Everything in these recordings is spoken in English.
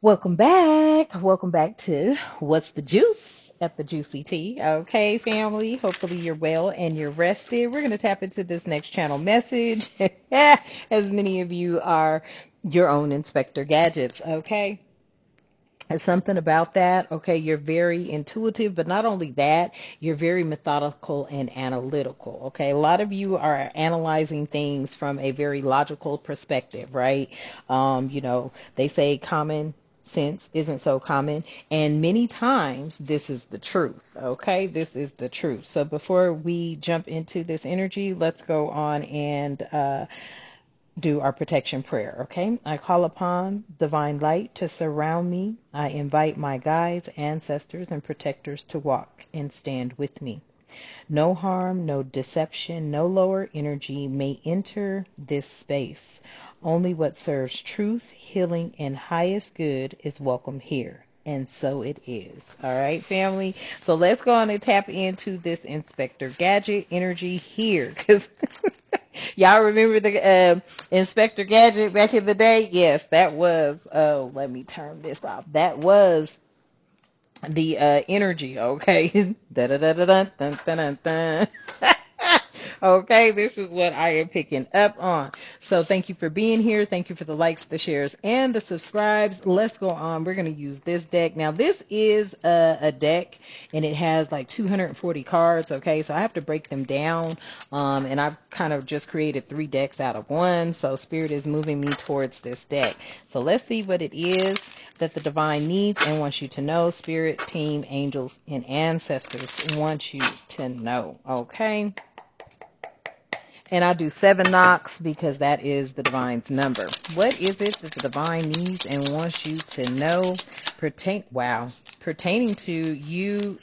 Welcome back. Welcome back to What's the Juice at the Juicy Tea. Okay, family. Hopefully you're well and you're rested. We're going to tap into this next channel message, as many of you are your own Inspector Gadgets. Okay. It's something about that. Okay, you're very intuitive, but not only that, you're very methodical and analytical. Okay, a lot of you are analyzing things from a very logical perspective, right? They say common sense isn't so common, and many times this is the truth. Okay, this is the truth. So before we jump into this energy, let's go on and do our protection prayer, okay? I call upon divine light to surround me. I invite my guides, ancestors, and protectors to walk and stand with me. No harm, no deception, no lower energy may enter this space. Only what serves truth, healing, and highest good is welcome here. And so it is. All right, family. So let's go on and tap into this Inspector Gadget energy here. Because y'all remember the Inspector Gadget back in the day? Yes, that was, oh, let me turn this off. That was the energy, okay? Da da da da dun dun dun dun dun. Okay, this is what I am picking up on. So thank you for being here. Thank you for the likes, the shares, and the subscribes. Let's go on. We're going to use this deck. Now, this is a deck, and it has like 240 cards, okay? So I have to break them down, and I've kind of just created 3 decks out of one. So Spirit is moving me towards this deck. So let's see what it is that the divine needs and wants you to know. Spirit, team, angels, and ancestors want you to know, okay? And I do 7 knocks because that is the divine's number. What is it that the divine needs and wants you to know? Pertaining to you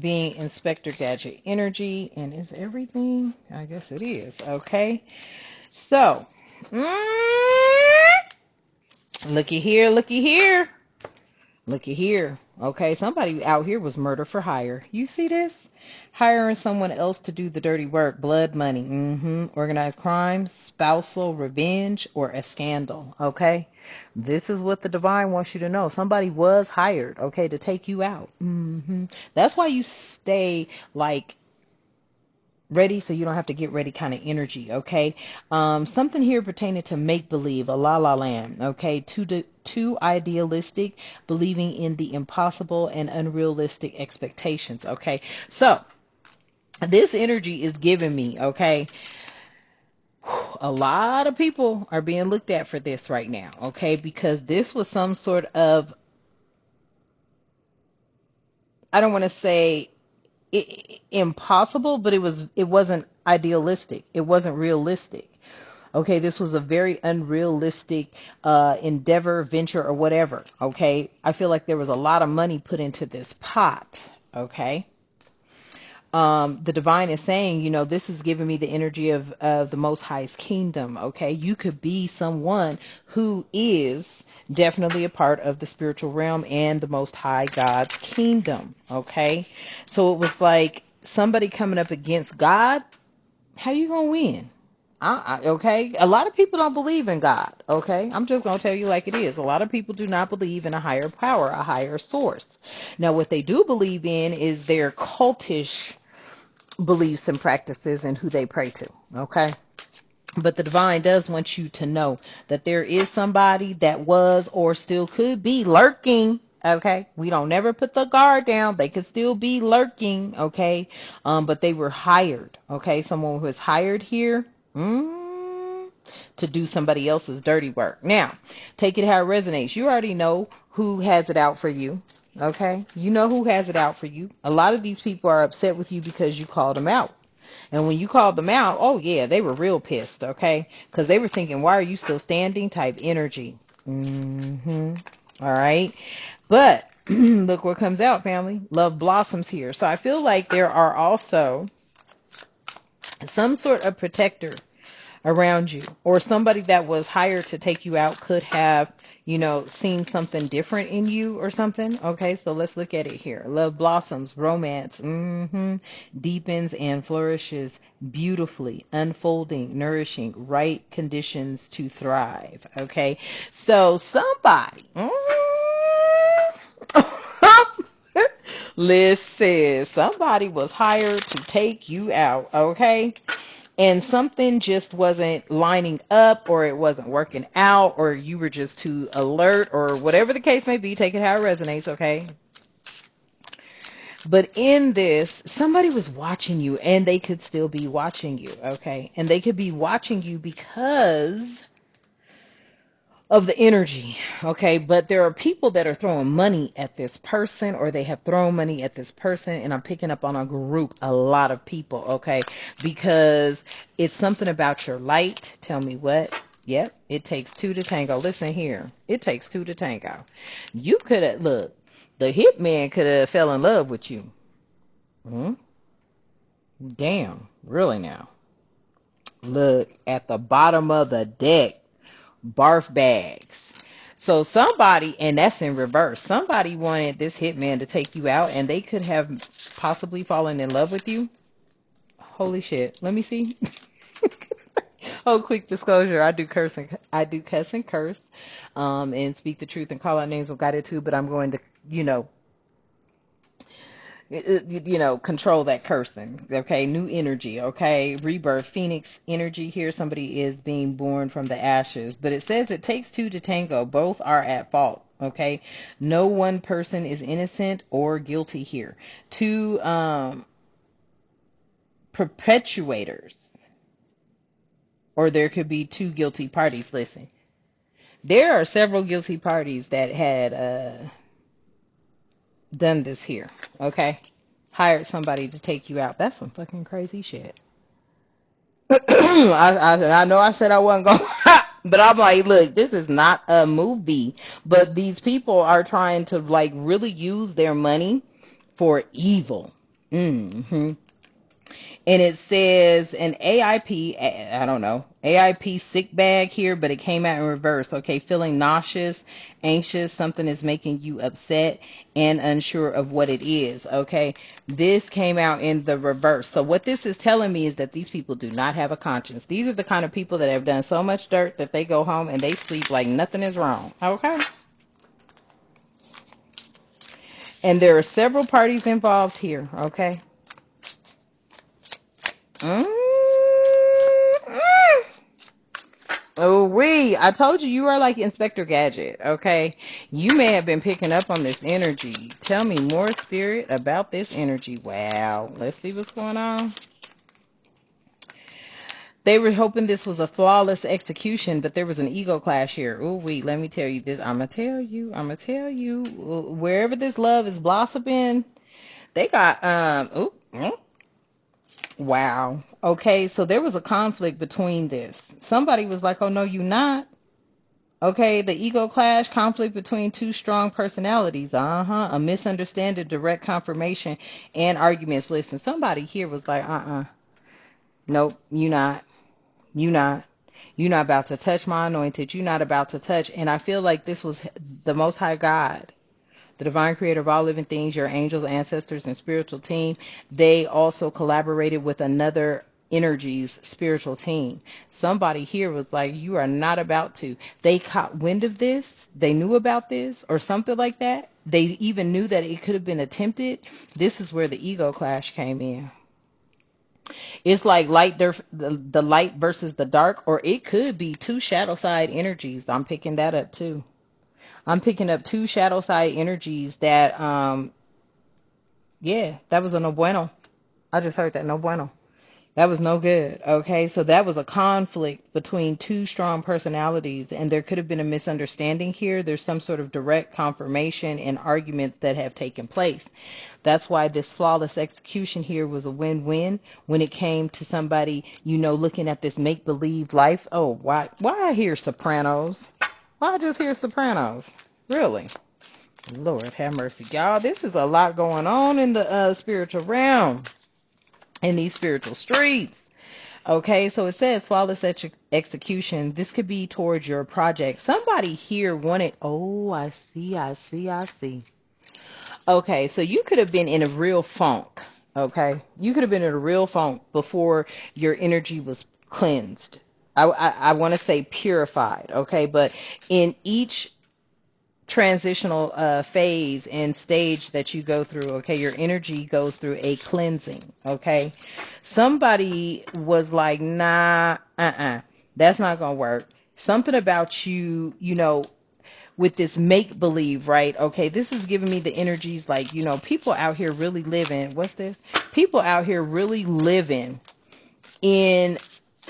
being Inspector Gadget energy. And is everything? I guess it is. Okay. So, looky here, looky here. Looky here. Okay, somebody out here was murder for hire. You see this? Hiring someone else to do the dirty work, blood money, organized crime, spousal revenge, or a scandal. Okay, this is what the divine wants you to know. Somebody was hired, okay, to take you out. That's why you stay like ready so you don't have to get ready kind of energy, okay? Something here pertaining to make believe, a la la land, okay? Too idealistic, believing in the impossible and unrealistic expectations, okay? So this energy is giving me, okay? A lot of people are being looked at for this right now, okay? Because this was some sort of, I don't want to say impossible, but it wasn't idealistic. It wasn't realistic. Okay, this was a very unrealistic endeavor, venture, or whatever. Okay, I feel like there was a lot of money put into this pot. Okay, the divine is saying, this is giving me the energy of the Most High's kingdom. Okay, you could be someone who is definitely a part of the spiritual realm and the Most High God's kingdom. Okay, so it was like somebody coming up against God. How you gonna win? Okay, a lot of people don't believe in God. Okay, I'm just gonna tell you like it is. A lot of people do not believe in a higher power, a higher source. Now, what they do believe in is their cultish beliefs and practices and who they pray to. Okay, but the divine does want you to know that there is somebody that was or still could be lurking. Okay, we don't never put the guard down. They could still be lurking. Okay, but they were hired. Okay, someone who was hired here to do somebody else's dirty work. Now, take it how it resonates. You already know who has it out for you. Okay, you know who has it out for you. A lot of these people are upset with you because you called them out. And when you called them out, oh yeah, they were real pissed, okay? Because they were thinking, why are you still standing? Type energy. All right. But look what comes out, family. Love blossoms here. So I feel like there are also some sort of protector around you, or somebody that was hired to take you out could have, seen something different in you or something. Okay, so let's look at it here. Love blossoms, romance, deepens and flourishes beautifully, unfolding, nourishing, right conditions to thrive. Okay, so somebody Listen, somebody was hired to take you out, okay? And something just wasn't lining up, or it wasn't working out, or you were just too alert, or whatever the case may be. Take it how it resonates, okay? But in this, somebody was watching you, and they could still be watching you, okay? And they could be watching you because of the energy, okay? But there are people that are throwing money at this person, or they have thrown money at this person, and I'm picking up on a group, a lot of people, okay? Because it's something about your light. Tell me what? Yep, it takes two to tango. Listen here, it takes two to tango. You could have, look, the hitman could have fell in love with you. Hmm? Damn, really now. Look at the bottom of the deck. Barf bags. So somebody, and that's in reverse, somebody wanted this hitman to take you out, and they could have possibly fallen in love with you. Holy shit. Let me see. Oh, quick disclosure. I do cuss and curse, and speak the truth and call out names of God too, but I'm going to, control that cursing. Okay, new energy. Okay, rebirth, phoenix energy here. Somebody is being born from the ashes, but it says it takes two to tango. Both are at fault. Okay, no one person is innocent or guilty here. Two perpetuators, or there could be two guilty parties. Listen, there are several guilty parties that had done this here. Okay, hired somebody to take you out. That's some fucking crazy shit. I know I said I wasn't going to, but I'm like, look, this is not a movie. But these people are trying to like really use their money for evil. Hmm. And it says an AIP, I don't know, AIP sick bag here, but it came out in reverse. Okay, feeling nauseous, anxious, something is making you upset and unsure of what it is. Okay, this came out in the reverse. So what this is telling me is that these people do not have a conscience. These are the kind of people that have done so much dirt that they go home and they sleep like nothing is wrong. Okay. And there are several parties involved here. Okay. Mm-hmm. Oh, I told you you are like Inspector Gadget, okay? You may have been picking up on this energy. Tell me more, Spirit, about this energy. Wow. Let's see what's going on. They were hoping this was a flawless execution, but there was an ego clash here. Oh, let me tell you this. I'm going to tell you. Wherever this love is blossoming, they got, wow. Okay, so there was a conflict between this. Somebody was like, oh, no, you not. Okay, the ego clash, conflict between two strong personalities. A misunderstanding, direct confirmation, and arguments. Listen, somebody here was like, nope, you not. You not. You not about to touch my anointed. You not about to touch. And I feel like this was the Most High God, the divine creator of all living things, your angels, ancestors, and spiritual team. They also collaborated with another energies spiritual team. Somebody here was like, you are not about to. They caught wind of this. They knew about this or something like that. They even knew that it could have been attempted. This is where the ego clash came in. It's like the light versus the dark, or it could be two shadow side energies. I'm picking that up too. I'm picking up two shadow side energies that, yeah, that was a no bueno. I just heard that, no bueno. That was no good. Okay, so that was a conflict between two strong personalities, and there could have been a misunderstanding here. There's some sort of direct confirmation and arguments that have taken place. That's why this flawless execution here was a win-win when it came to somebody, looking at this make-believe life. Oh, why I hear Sopranos? Why I just hear Sopranos? Really? Lord have mercy, y'all. This is a lot going on in the spiritual realm, in these spiritual streets. Okay, so it says flawless execution. This could be towards your project. Somebody here wanted, oh, I see. Okay, so you could have been in a real funk. Okay, you could have been in a real funk before your energy was cleansed. I want to say purified. Okay, but in each transitional phase and stage that you go through. Okay, your energy goes through a cleansing. Okay, somebody was like, nah, that's not gonna work. Something about you, with this make believe, right? Okay, this is giving me the energies like, people out here really living. What's this? People out here really living in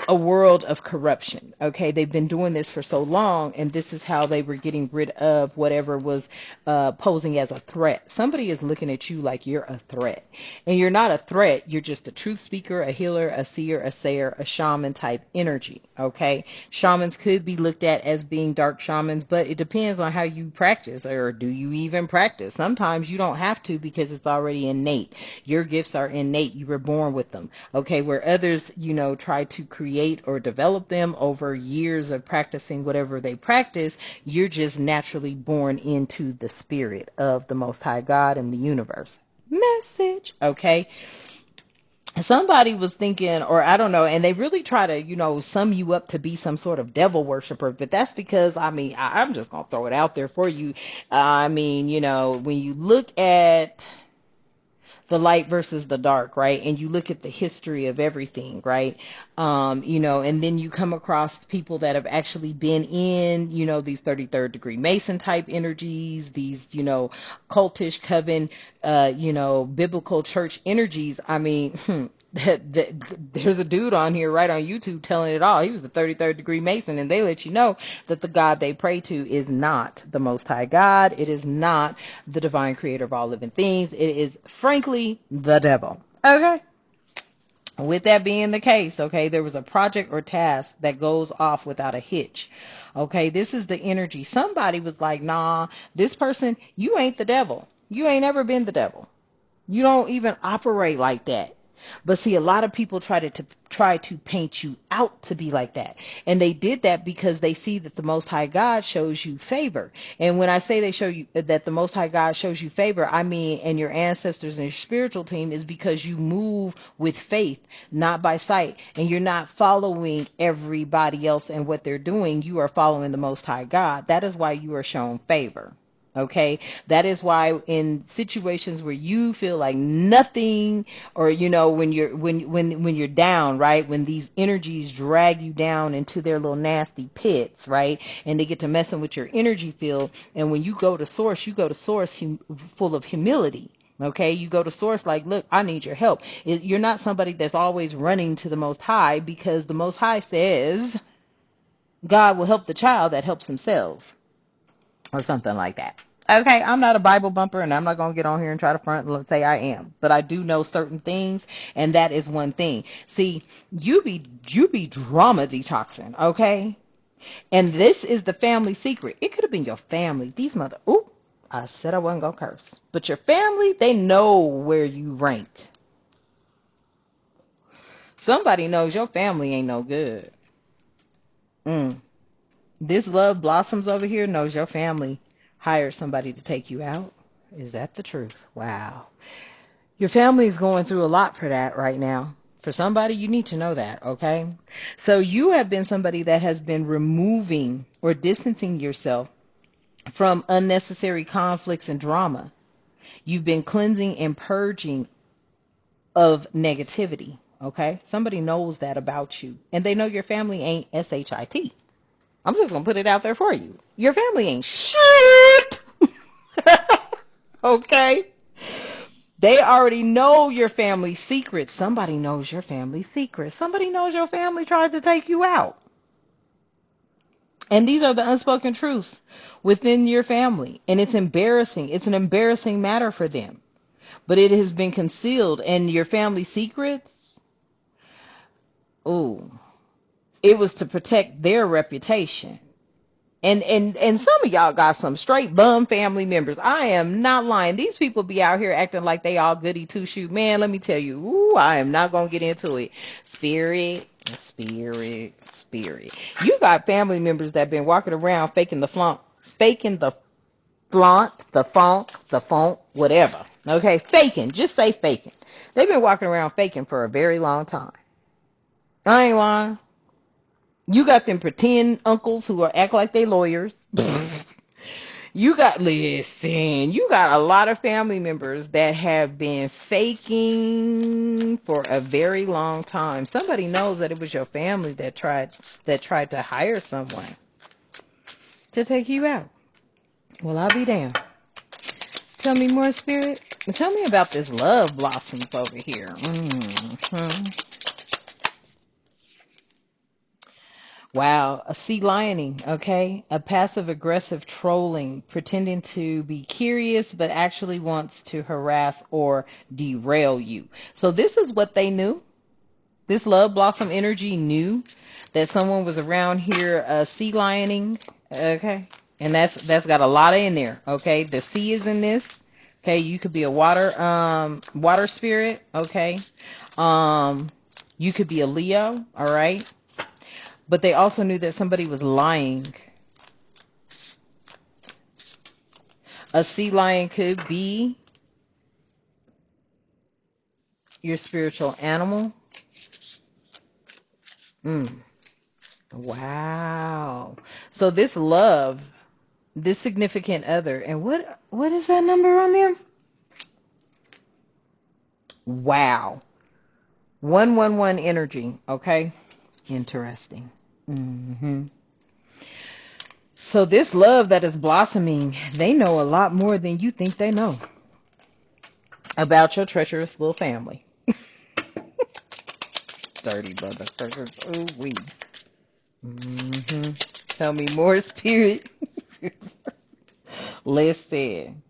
a world of corruption. Okay, they've been doing this for so long, and this is how they were getting rid of whatever was posing as a threat. Somebody is looking at you like you're a threat, and you're not a threat. You're just a truth speaker, a healer, a seer, a sayer, a shaman type energy. Okay, shamans could be looked at as being dark shamans, but it depends on how you practice, or do you even practice? Sometimes you don't have to because it's already innate. Your gifts are innate. You were born with them. Okay, where others, try to create or develop them over years of practicing whatever they practice, you're just naturally born into the spirit of the Most High God and the universe. Message. Okay. Somebody was thinking, or I don't know, and they really try to, sum you up to be some sort of devil worshiper. But that's because, I'm just going to throw it out there for you. When you look at the light versus the dark, right? And you look at the history of everything, right? And then you come across people that have actually been in, these 33rd degree Mason type energies, these, cultish coven, biblical church energies. There's a dude on here right on YouTube telling it all. He was the 33rd degree Mason, and they let you know that the God they pray to is not the Most High God. It is not the divine creator of all living things. It is frankly the devil. Okay. With that being the case, okay, there was a project or task that goes off without a hitch. Okay, this is the energy. Somebody was like, nah, this person, you ain't the devil. You ain't ever been the devil. You don't even operate like that. But see, a lot of people try to paint you out to be like that. And they did that because they see that the Most High God shows you favor. And when I say they show you that the Most High God shows you favor, I mean, and your ancestors and your spiritual team, is because you move with faith, not by sight. And you're not following everybody else and what they're doing. You are following the Most High God. That is why you are shown favor. Okay, that is why in situations where you feel like nothing, or when you're down, right, when these energies drag you down into their little nasty pits, right, and they get to messing with your energy field, and when you go to source, full of humility. Okay, you go to source like, look, I need your help. You're not somebody that's always running to the Most High, because the Most High says God will help the child that helps themselves, or something like that. Okay, I'm not a Bible bumper, and I'm not going to get on here and try to front and say I am. But I do know certain things, and that is one thing. See, you be drama detoxing, okay? And this is the family secret. It could have been your family. Ooh, I said I wasn't going to curse. But your family, they know where you rank. Somebody knows your family ain't no good. This love blossoms over here knows your family hired somebody to take you out. Is that the truth? Wow. Your family is going through a lot for that right now. For somebody, you need to know that, okay? So you have been somebody that has been removing or distancing yourself from unnecessary conflicts and drama. You've been cleansing and purging of negativity, okay? Somebody knows that about you. And they know your family ain't SHIT. I'm just going to put it out there for you. Your family ain't shit. Okay? They already know your family secrets. Somebody knows your family secrets. Somebody knows your family tries to take you out. And these are the unspoken truths within your family. And it's embarrassing. It's an embarrassing matter for them. But it has been concealed. And your family secrets, ooh, it was to protect their reputation. And some of y'all got some straight bum family members. I am not lying. These people be out here acting like they all goody two shoe. Man, let me tell you, ooh, I am not gonna get into it. Spirit. You got family members that been walking around faking the flaunt, the funk, whatever. Okay, faking. Just say faking. They've been walking around faking for a very long time. I ain't lying. You got them pretend uncles who act like they lawyers. Listen, you got a lot of family members that have been faking for a very long time. Somebody knows that it was your family that tried to hire someone to take you out. Well, I'll be damned. Tell me more, Spirit. Tell me about this love blossoms over here. Wow, a sea lioning, okay? A passive aggressive trolling, pretending to be curious but actually wants to harass or derail you. So this is what they knew. This love blossom energy knew that someone was around here sea lioning, okay? And that's got a lot in there, okay? The sea is in this. Okay, you could be a water spirit, okay? You could be a Leo, all right? But they also knew that somebody was lying. A sea lion could be your spiritual animal. Wow. So this love, this significant other, and what is that number on there? Wow. 111 energy, okay? Interesting. So this love that is blossoming, they know a lot more than you think they know about your treacherous little family. Dirty motherfuckers. Ooh wee. Tell me more, Spirit. Listen.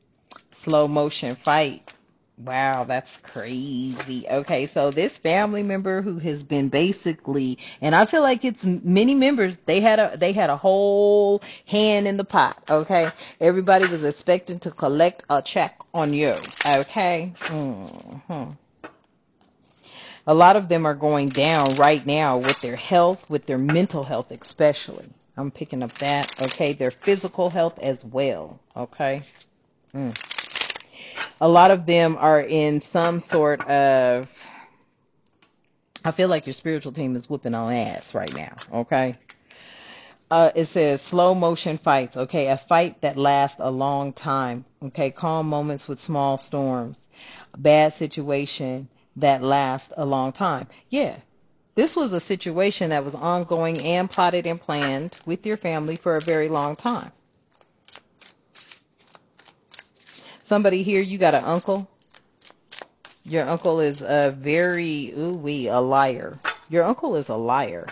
Slow motion fight. Wow, that's crazy. Okay, so this family member who has been basically, and I feel like it's many members, they had a whole hand in the pot, okay? Everybody was expecting to collect a check on you, okay? A lot of them are going down right now with their health, with their mental health especially. I'm picking up that, okay? Their physical health as well, okay? A lot of them are in some sort of, I feel like your spiritual team is whooping on ass right now, okay? It says slow motion fights, okay? A fight that lasts a long time, okay? Calm moments with small storms. A bad situation that lasts a long time. Yeah, this was a situation that was ongoing and plotted and planned with your family for a very long time. Somebody here, you got an uncle. Your uncle is a a liar. Your uncle is a liar.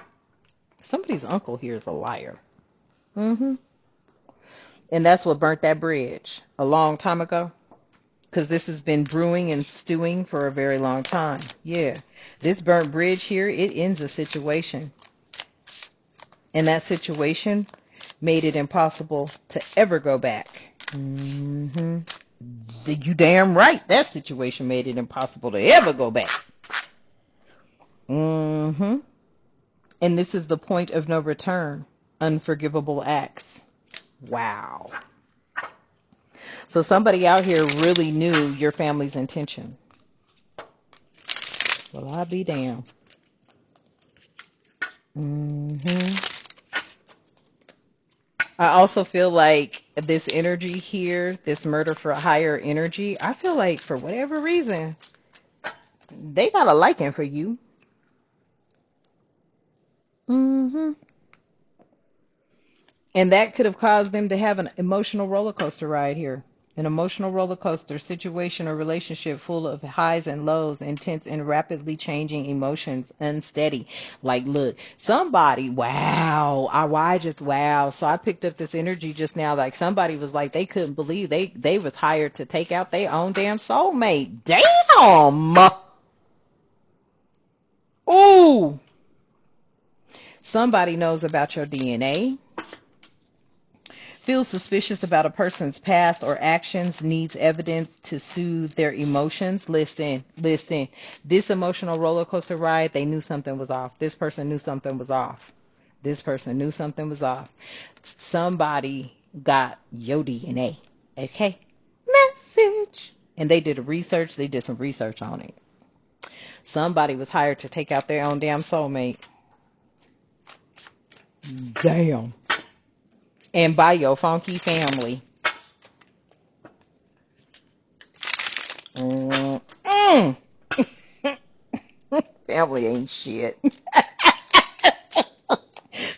Somebody's uncle here is a liar. And that's what burnt that bridge a long time ago. Because this has been brewing and stewing for a very long time. Yeah. This burnt bridge here, it ends a situation. And that situation made it impossible to ever go back. You damn right. That situation made it impossible to ever go back. And this is the point of no return. Unforgivable acts. Wow. So somebody out here really knew your family's intention. Well, I'll be damned. I also feel like this energy here, this murder for hire energy, I feel like for whatever reason, they got a liking for you. And that could have caused them to have an emotional roller coaster ride here. An emotional roller coaster situation or relationship full of highs and lows, intense and rapidly changing emotions, unsteady. Like, look, somebody, wow, wow. So I picked up this energy just now. Like somebody was like, they couldn't believe they was hired to take out their own damn soulmate. Damn. Ooh. Somebody knows about your DNA. Feels suspicious about a person's past or actions, needs evidence to soothe their emotions. Listen. This emotional roller coaster ride, they knew something was off. This person knew something was off. Somebody got your DNA. Okay? Message. And they did some research on it. Somebody was hired to take out their own damn soulmate. Damn. And by your funky family. family ain't shit.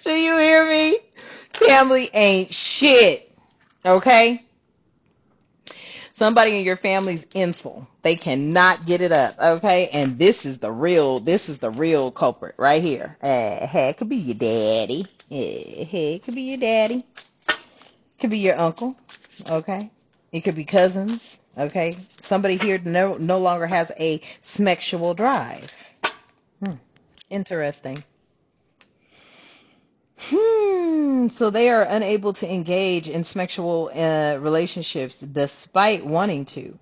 Do you hear me? Family ain't shit. Okay? Somebody in your family's insul. They cannot get it up. Okay? And this is the real culprit right here. Hey, it could be your daddy. Hey, it could be your daddy. It could be your uncle. Okay? It could be cousins. Okay? Somebody here no longer has a sexual drive. Interesting. So they are unable to engage in sexual relationships despite wanting to,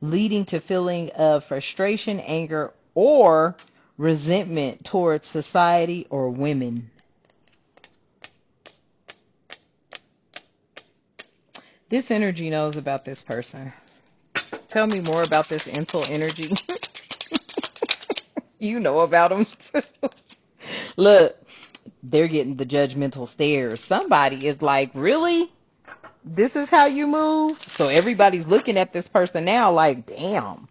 leading to feeling of frustration, anger, or resentment towards society or women. This energy knows about this person. Tell me more about this insult energy. You know about them too. Look, they're getting the judgmental stares. Somebody is like, really? This is how you move? So everybody's looking at this person now like, damn,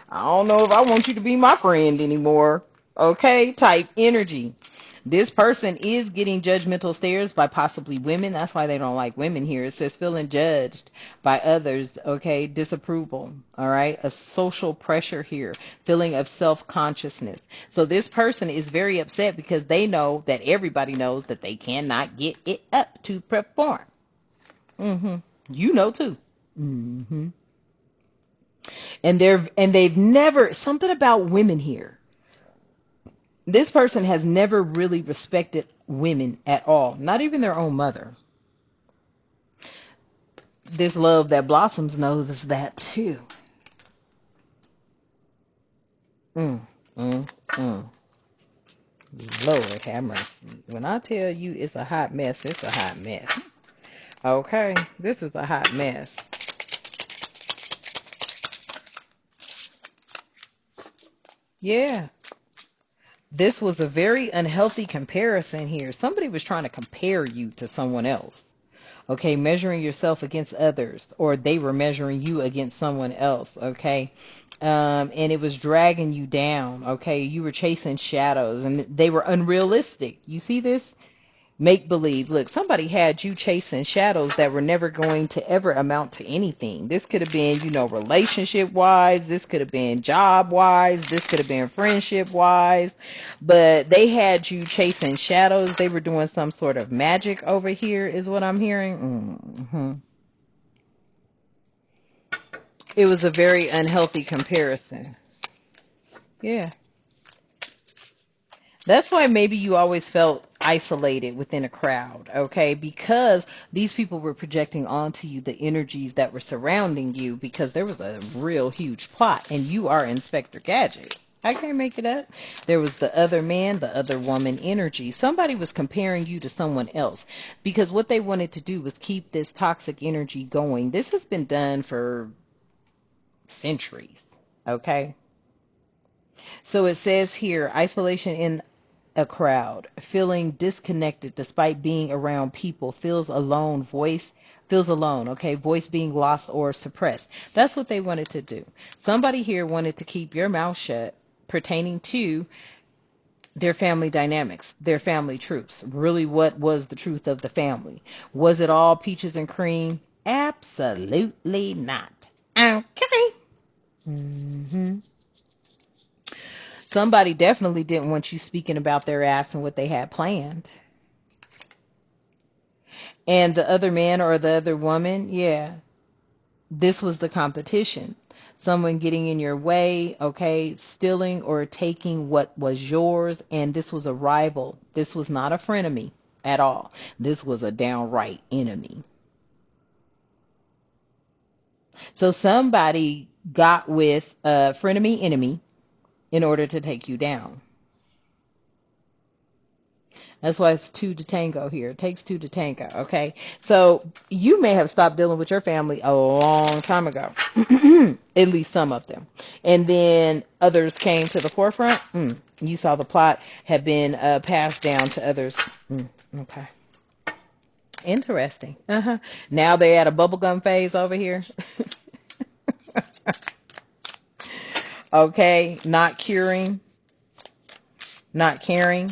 I don't know if I want you to be my friend anymore. Okay, type energy. This person is getting judgmental stares by possibly women. That's why they don't like women here. It says feeling judged by others. Okay, disapproval. All right, a social pressure here, feeling of self-consciousness. So this person is very upset because they know that everybody knows that they cannot get it up to perform. You know too. hmm And they've never, something about women here. This person has never really respected women at all, not even their own mother. This love that blossoms knows that too. Mm, mm, mm. Lord have mercy. When I tell you it's a hot mess, it's a hot mess. Okay, this is a hot mess. Yeah. This was a very unhealthy comparison here. Somebody was trying to compare you to someone else. Okay, measuring yourself against others, or they were measuring you against someone else. Okay, and it was dragging you down. Okay, you were chasing shadows, and they were unrealistic. You see this? Make believe. Look, somebody had you chasing shadows that were never going to ever amount to anything. This could have been, relationship wise. This could have been job wise. This could have been friendship wise. But they had you chasing shadows. They were doing some sort of magic over here, is what I'm hearing. It was a very unhealthy comparison. Yeah. That's why maybe you always felt isolated within a crowd, okay? Because these people were projecting onto you the energies that were surrounding you because there was a real huge plot and you are Inspector Gadget. I can't make it up. There was the other man, the other woman energy. Somebody was comparing you to someone else because what they wanted to do was keep this toxic energy going. This has been done for centuries, okay? So it says here, isolation in a crowd, feeling disconnected despite being around people, feels alone, okay? Voice being lost or suppressed. That's what they wanted to do. Somebody here wanted to keep your mouth shut pertaining to their family dynamics, their family truths. Really, what was the truth of the family? Was it all peaches and cream? Absolutely not. Okay. hmm Somebody definitely didn't want you speaking about their ass and what they had planned. And the other man or the other woman, yeah, this was the competition. Someone getting in your way, okay, stealing or taking what was yours. And this was a rival. This was not a frenemy at all. This was a downright enemy. So somebody got with a frenemy enemy in order to take you down. That's why it's two to tango here. It takes two to tango. Okay. So you may have stopped dealing with your family a long time ago. At least some of them. And then others came to the forefront. You saw the plot had been passed down to others. Okay. Interesting. Now they're at a bubblegum phase over here. Okay. Not curing. not caring,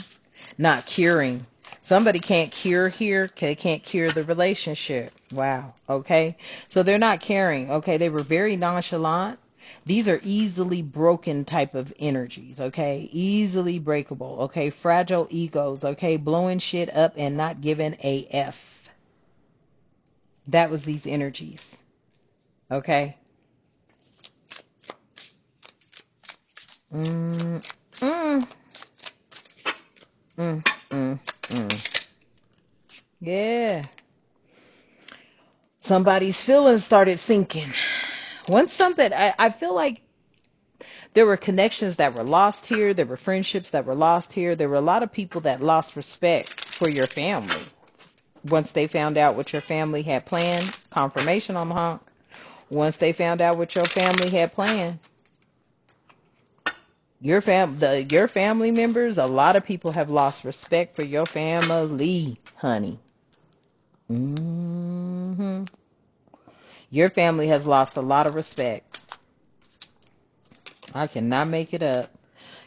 not curing. Somebody can't cure here. They can't cure the relationship. Wow. Okay. So they're not caring. Okay. They were very nonchalant. These are easily broken type of energies. Okay. Easily breakable. Okay. Fragile egos. Okay. Blowing shit up and not giving a F. That was these energies. Okay. Mm, mm, mm, mm. Yeah. Somebody's feelings started sinking. Once something, I feel like there were connections that were lost here. There were friendships that were lost here. There were a lot of people that lost respect for your family. Once they found out what your family had planned, confirmation on the honk. Once they found out what your family had planned, your family members, a lot of people have lost respect for your family, honey. Hmm. Your family has lost a lot of respect. I cannot make it up.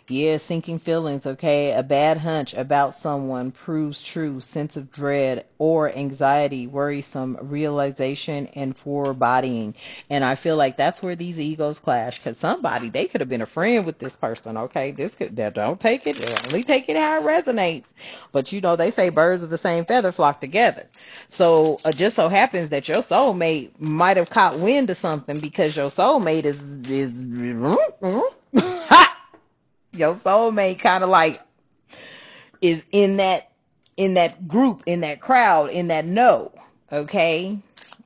Yeah, sinking feelings, okay? A bad hunch about someone proves true. Sense of dread or anxiety, worrisome realization, and foreboding. And I feel like that's where these egos clash. Because somebody, they could have been a friend with this person, okay? Don't take it. Only take it how it resonates. But you know, they say birds of the same feather flock together. So just so happens that your soulmate might have caught wind of something because your soulmate is your soulmate kind of like is in that group, in that crowd, in that know. Okay,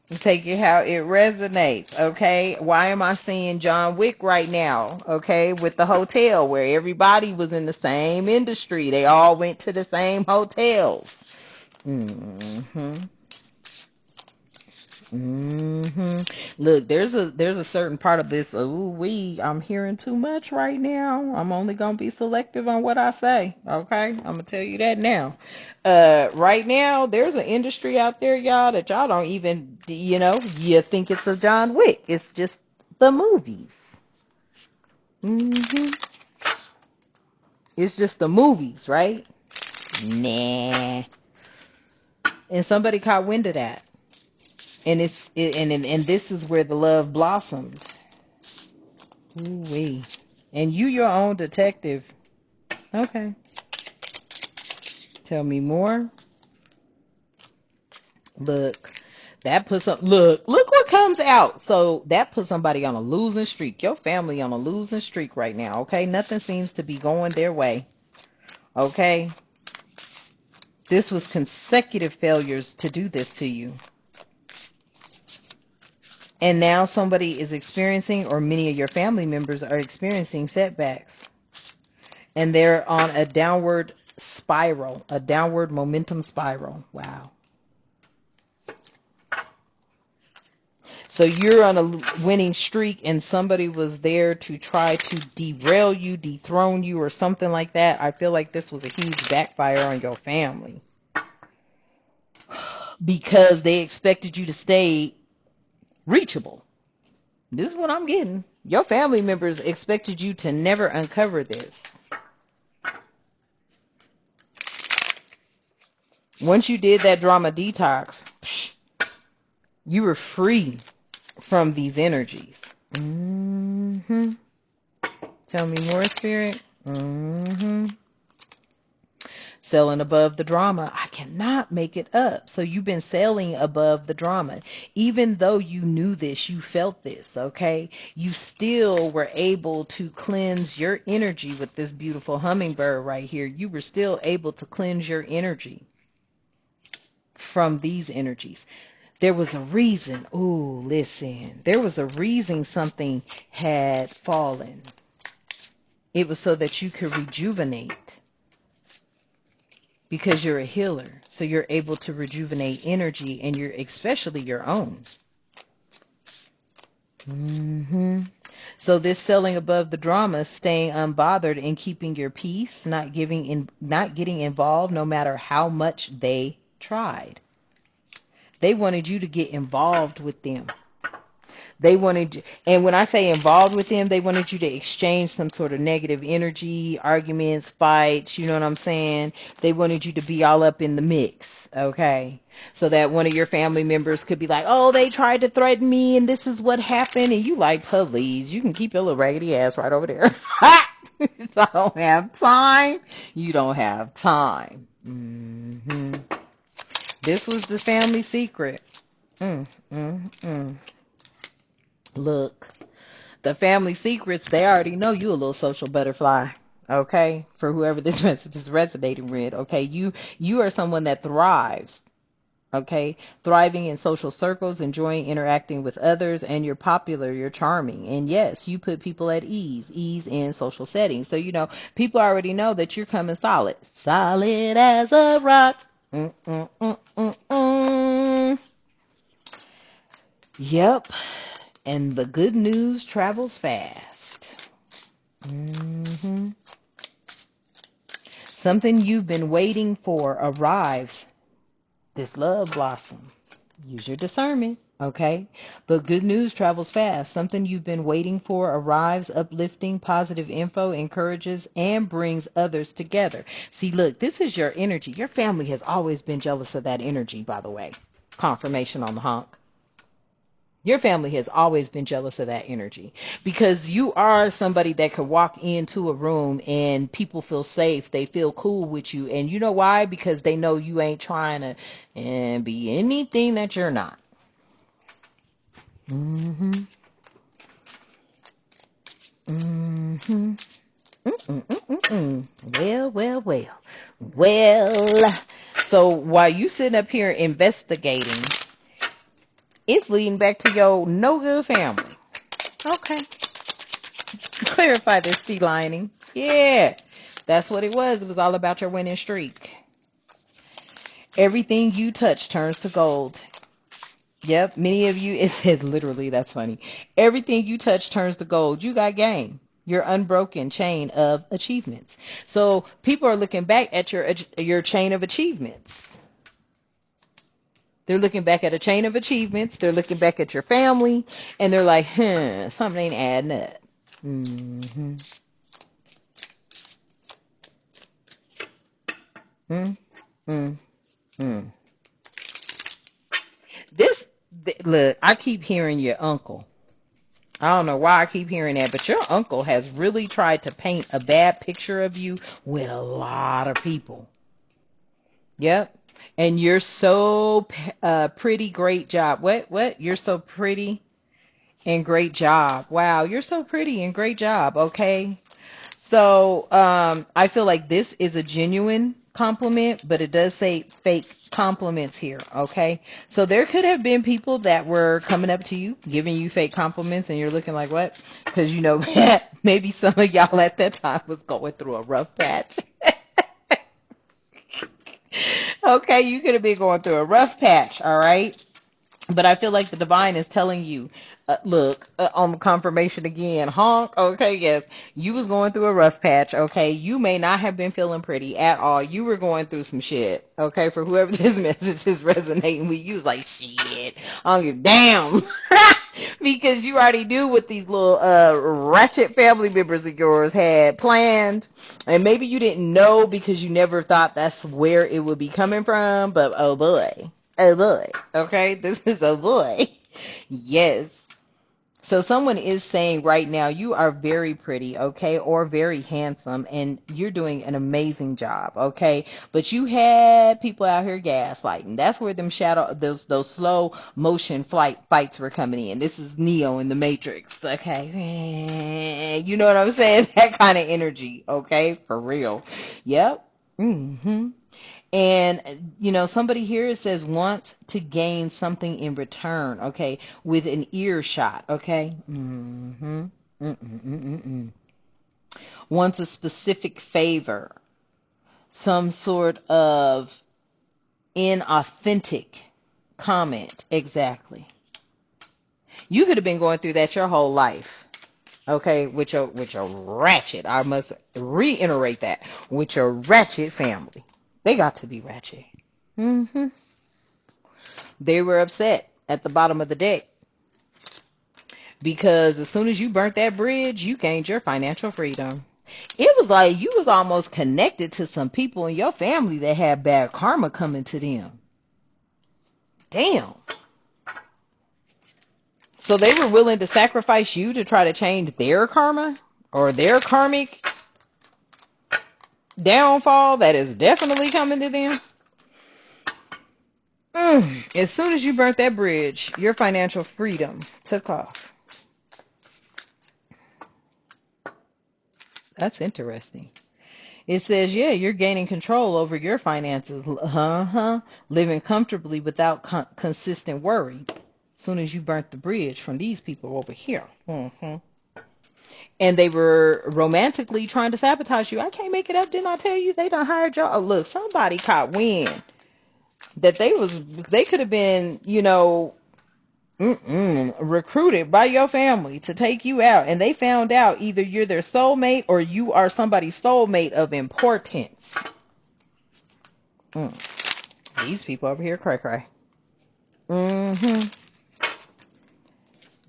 take it how it resonates. Okay, why am I seeing John Wick right now? Okay, with the hotel where everybody was in the same industry, they all went to the same hotels. Hmm. Look, there's a certain part of this. I'm hearing too much right now. I'm only gonna be selective on what I say. Okay, I'm gonna tell you that now. Right now, there's an industry out there, y'all, that y'all don't even, you think it's a John Wick. It's just the movies. Hmm. It's just the movies, right? Nah. And somebody caught wind of that. And this is where the love blossomed. Ooh-wee. And you your own detective. Okay. Tell me more. Look. Look what comes out. So that puts somebody on a losing streak. Your family on a losing streak right now, okay? Nothing seems to be going their way. Okay? This was consecutive failures to do this to you. And now somebody is experiencing, or many of your family members are experiencing setbacks. And they're on a downward spiral, a downward momentum spiral. Wow. So you're on a winning streak and somebody was there to try to derail you, dethrone you, or something like that. I feel like this was a huge backfire on your family because they expected you to stay reachable. This is what I'm getting. Your family members expected you to never uncover this. Once you did that drama detox, you were free from these energies. Mm-hmm. Tell me more, Spirit. Mm-hmm. Sailing above the drama. I cannot make it up. So you've been sailing above the drama. Even though you knew this, you felt this, okay? You still were able to cleanse your energy with this beautiful hummingbird right here. You were still able to cleanse your energy from these energies. There was a reason. Ooh, listen. There was a reason something had fallen. It was so that you could rejuvenate. Because you're a healer. So you're able to rejuvenate energy, and you're especially your own. Mm-hmm. So this sailing above the drama, staying unbothered and keeping your peace, not getting involved no matter how much they tried. They wanted you to get involved with them. They wanted you, and when I say involved with them, they wanted you to exchange some sort of negative energy, arguments, fights, you know what I'm saying? They wanted you to be all up in the mix, okay? So that one of your family members could be like, oh, they tried to threaten me and this is what happened. And you like, please, you can keep your little raggedy ass right over there. So I don't have time. You don't have time. This was the family secret. Mm, mm, mm. Look, the family secrets, they already know you a little social butterfly. Okay? For whoever this message is resonating with. Okay? You are someone that thrives. Okay? Thriving in social circles, enjoying interacting with others, and you're popular, you're charming. And yes, you put people at ease in social settings. So, people already know that you're coming solid. Solid as a rock. Mm, mm, mm, mm, mm. Yep. And the good news travels fast. Something you've been waiting for arrives. This love blossom. Use your discernment, okay? But good news travels fast. Something you've been waiting for arrives, uplifting, positive info, encourages, and brings others together. See, look, this is your energy. Your family has always been jealous of that energy, by the way. Confirmation on the honk. Your family has always been jealous of that energy because you are somebody that could walk into a room and people feel safe. They feel cool with you. And you know why? Because they know you ain't trying to be anything that you're not. Mm-hmm. Mm-hmm. Well, well, well. Well, so while you sitting up here investigating, it's leading back to your no good family. Okay. Clarify this, sea lining. Yeah, that's what it was. It was all about your winning streak. Everything you touch turns to gold. Yep, many of you, it says literally, that's funny. Everything you touch turns to gold. You got game. Your unbroken chain of achievements. So people are looking back at your chain of achievements. They're looking back at a chain of achievements. They're looking back at your family, and they're like, something ain't adding up. Mm-hmm. Mm, mm, mm. Look, I keep hearing your uncle. I don't know why I keep hearing that, but your uncle has really tried to paint a bad picture of you with a lot of people. Yep. And you're so pretty, great job. What? You're so pretty and great job. Wow, you're so pretty and great job. Okay. So I feel like this is a genuine compliment, but it does say fake compliments here. Okay. So there could have been people that were coming up to you, giving you fake compliments, and you're looking like, what? Because, maybe some of y'all at that time was going through a rough patch. Okay. You could have been going through a rough patch. All right. But I feel like the divine is telling you, look, on the confirmation again, honk, okay, yes, you was going through a rough patch, okay, you may not have been feeling pretty at all, you were going through some shit, okay, for whoever this message is resonating with, you was like, shit, I don't give a damn, because you already knew what these little, ratchet family members of yours had planned, and maybe you didn't know because you never thought that's where it would be coming from, but oh boy. Oh boy. Okay, this is a boy. Yes. So someone is saying right now you are very pretty, okay, or very handsome, and you're doing an amazing job, okay. But you had people out here gaslighting. That's where those slow motion fights were coming in. This is Neo in the Matrix, okay. You know what I'm saying? That kind of energy, okay, for real. Yep. Mm-hmm. And, somebody here says wants to gain something in return, okay, with an earshot, okay? Mm-hmm. Mm-mm-mm-mm-mm. Wants a specific favor, some sort of inauthentic comment, exactly. You could have been going through that your whole life, okay, with your ratchet, I must reiterate that, with your ratchet family. They got to be ratchet. Mm-hmm. They were upset at the bottom of the deck. Because as soon as you burnt that bridge, you gained your financial freedom. It was like you was almost connected to some people in your family that had bad karma coming to them. Damn. So they were willing to sacrifice you to try to change their karma or their karmic downfall that is definitely coming to them. As soon as you burnt that bridge, your financial freedom took off. That's interesting. It says, yeah, you're gaining control over your finances. Living comfortably without consistent worry. As soon as you burnt the bridge from these people over here. And they were romantically trying to sabotage you. I can't make it up. Didn't I tell you they done hired y'all? Oh, look, somebody caught wind that they could have been, recruited by your family to take you out, and they found out either you're their soulmate or you are somebody's soulmate of importance. These people over here cray.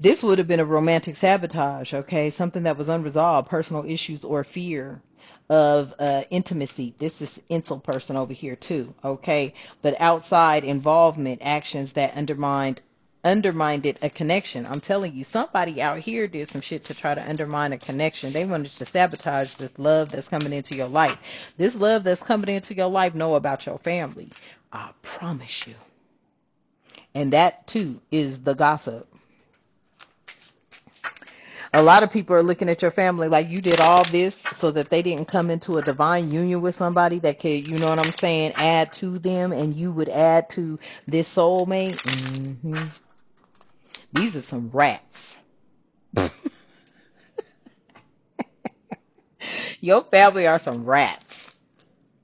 This would have been a romantic sabotage, okay? Something that was unresolved, personal issues or fear of intimacy. This is Insel person over here too, okay? But outside involvement, actions that undermined a connection. I'm telling you, somebody out here did some shit to try to undermine a connection. They wanted to sabotage this love that's coming into your life. This love that's coming into your life know about your family. I promise you. And that too is the gossip. A lot of people are looking at your family like you did all this so that they didn't come into a divine union with somebody that could, you know what I'm saying, add to them, and you would add to this soulmate. These are some rats. Your family are some rats.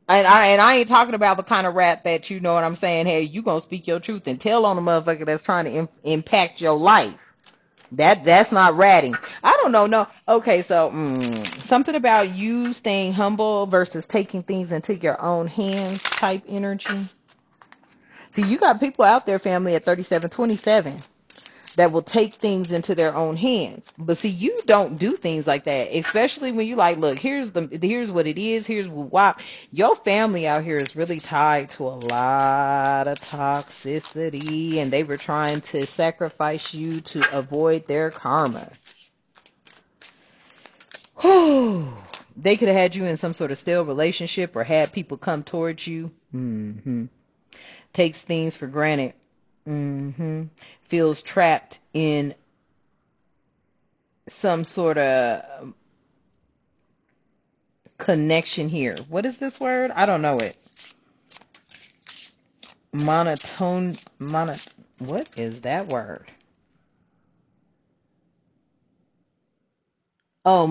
And I ain't talking about the kind of rat that, you know what I'm saying, hey, you gonna speak your truth and tell on a motherfucker that's trying to impact your life. That's not ratting. I don't know. No. Okay. So something about you staying humble versus taking things into your own hands type energy. See, you got people out there, family, at 3727 that will take things into their own hands. But see, you don't do things like that, especially when you like, look, here's what it is. Here's why. Your family out here is really tied to a lot of toxicity, and they were trying to sacrifice you to avoid their karma. They could have had you in some sort of stale relationship or had people come towards you. Takes things for granted. Feels trapped in some sort of connection here. What is this word? I don't know it. What is that word? Oh,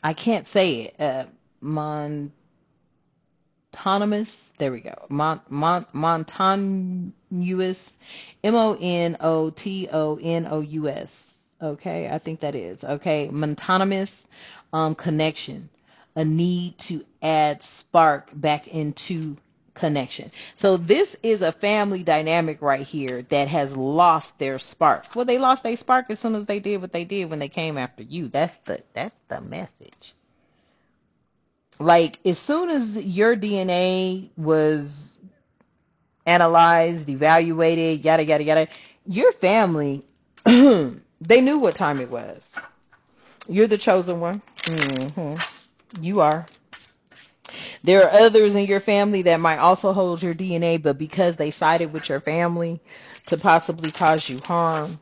I can't say it. Montonymous. There we go. Montonous. Monotonous. Okay, I think that is. Okay, montonymous connection. A need to add spark back into connection. So this is a family dynamic right here that has lost their spark. Well, they lost their spark as soon as they did what they did when they came after you. That's the message. Like, as soon as your DNA was analyzed, evaluated, yada, yada, yada, your family, they knew what time it was. You're the chosen one. You are. There are others in your family that might also hold your DNA, but because they sided with your family to possibly cause you harm,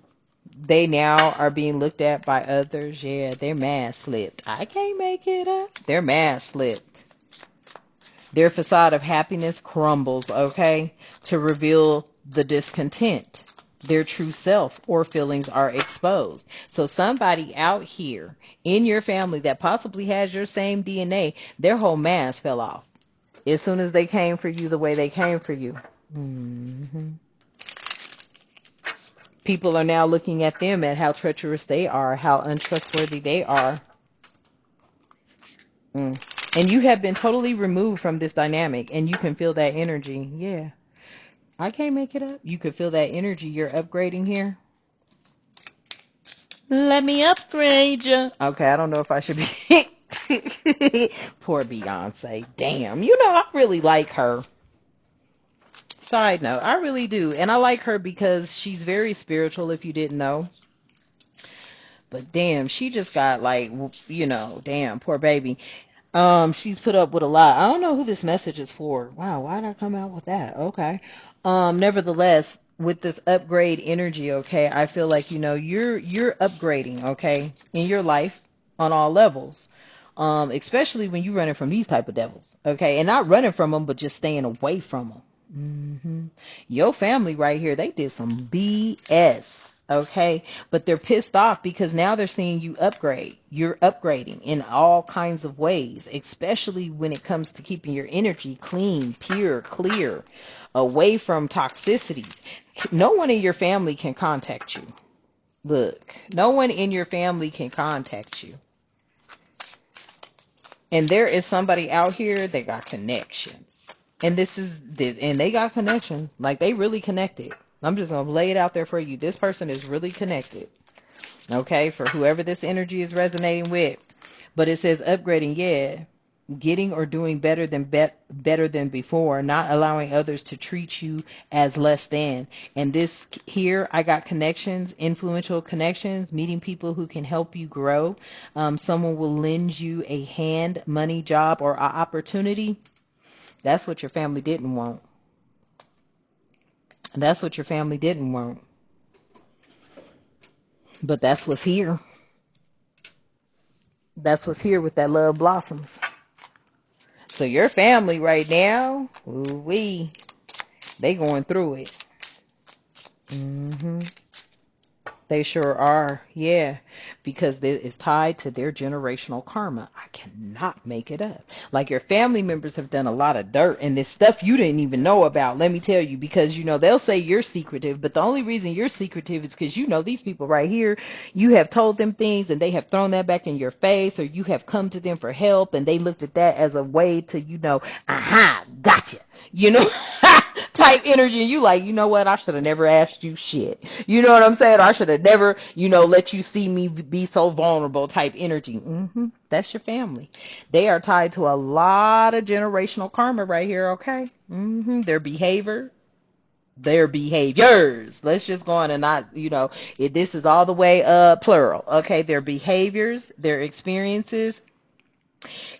they now are being looked at by others. Yeah, their mask slipped. I can't make it up. Their mask slipped. Their facade of happiness crumbles, okay, to reveal the discontent. Their true self or feelings are exposed. So somebody out here in your family that possibly has your same DNA, their whole mask fell off as soon as they came for you the way they came for you. People are now looking at them at how treacherous they are, how untrustworthy they are. And you have been totally removed from this dynamic, and you can feel that energy. Yeah. I can't make it up. You could feel that energy. You're upgrading here. Let me upgrade you. Okay, I don't know if I should be. Poor Beyonce. Damn. You know, I really like her. Side note, I really do. And I like her because she's very spiritual, if you didn't know. But damn, she just got like, you know, damn, poor baby. She's put up with a lot. I don't know who this message is for. Wow, why did I come out with that? Okay. Nevertheless, with this upgrade energy, okay, I feel like, you know, you're upgrading, okay, in your life on all levels. Especially when you're running from these type of devils, okay, and not running from them, but just staying away from them. Your family right here, they did some BS, okay? But they're pissed off because now they're seeing you upgrade. You're upgrading in all kinds of ways, especially when it comes to keeping your energy clean, pure, clear, away from toxicity. No one in your family can contact you. Look, no one in your family can contact you. And there is somebody out here that got connections. And they got connections. Like, they really connected. I'm just going to lay it out there for you. This person is really connected. Okay, for whoever this energy is resonating with. But it says upgrading, yeah. Getting or doing better than before, not allowing others to treat you as less than. And this here, I got connections, influential connections, meeting people who can help you grow. Someone will lend you a hand, money, job, or opportunity. That's what your family didn't want. That's what your family didn't want. But that's what's here. That's what's here with that love blossoms. So your family right now, ooh-wee, they going through it. They sure are. Yeah. Because it's tied to their generational karma. I cannot make it up. Like, your family members have done a lot of dirt and this stuff you didn't even know about. Let me tell you, because, you know, they'll say you're secretive, but the only reason you're secretive is because, you know, these people right here, you have told them things and they have thrown that back in your face, or you have come to them for help and they looked at that as a way to, you know, aha, gotcha. You know, type energy. And you like, you know what? I should have never asked you shit. You know what I'm saying? I should have never, you know, let you see me be so vulnerable type energy. That's your family. They are tied to a lot of generational karma right here. Okay. Their behaviors. Let's just go on and not, you know, this is all the way plural. Okay. Their behaviors, their experiences,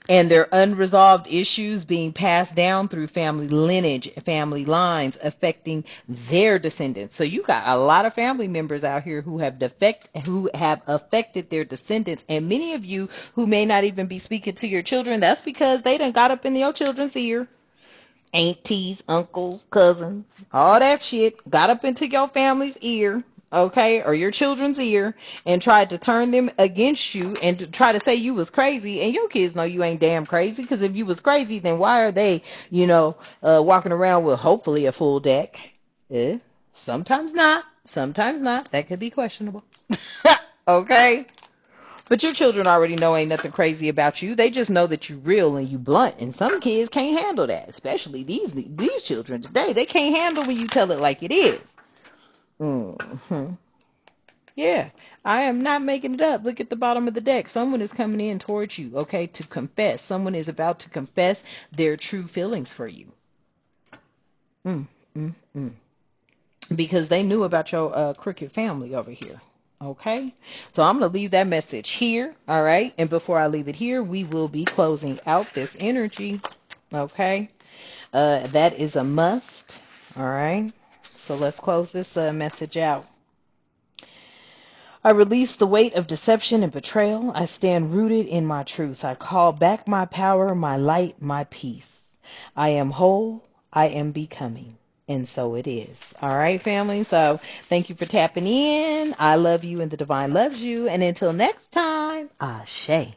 and their unresolved issues being passed down through family lineage, family lines, affecting their descendants. So you got a lot of family members out here who have affected their descendants, and many of you who may not even be speaking to your children, that's because they done got up in your children's ear. Aunties, uncles, cousins, all that shit got up into your family's ear, okay, or your children's ear, and tried to turn them against you and to try to say you was crazy. And your kids know you ain't damn crazy, because if you was crazy, then why are they, you know, walking around with hopefully a full deck? Sometimes not. Sometimes not. That could be questionable. Okay. But your children already know ain't nothing crazy about you. They just know that you real and you blunt. And some kids can't handle that, especially these children today. They can't handle when you tell it like it is. Yeah, I am not making it up. Look at the bottom of the deck. Someone is coming in towards you, okay, to confess. Someone is about to confess their true feelings for you. Because they knew about your crooked family over here. Okay, so I'm going to leave that message here. All right, and before I leave it here, we will be closing out this energy. Okay, that is a must. All right, so let's close this message out. I release the weight of deception and betrayal. I stand rooted in my truth. I call back my power, my light, my peace. I am whole. I am becoming. And so it is. All right, family. So thank you for tapping in. I love you and the divine loves you. And until next time, Ashe.